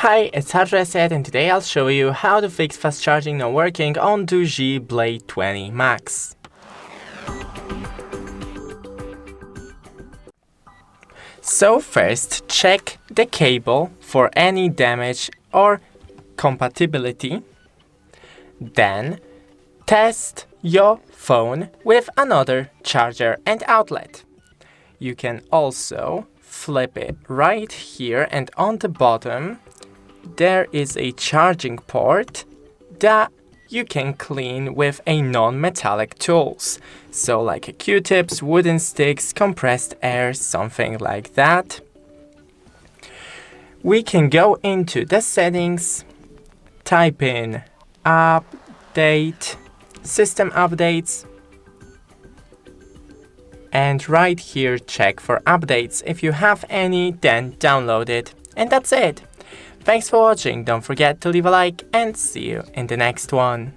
Hi, it's HardReset and today I'll show you how to fix fast charging not working on DOOGEE Blade 20 Max. So first, check the cable for any damage or compatibility. Then, test your phone with another charger and outlet. You can also flip it right here, and on the bottom there is a charging port that you can clean with a non-metallic tools. So like Q-tips, wooden sticks, compressed air, something like that. We can go into the settings, type in update, system updates, and right here check for updates. If you have any, then download it. And that's it. Thanks for watching, don't forget to leave a like and see you in the next one.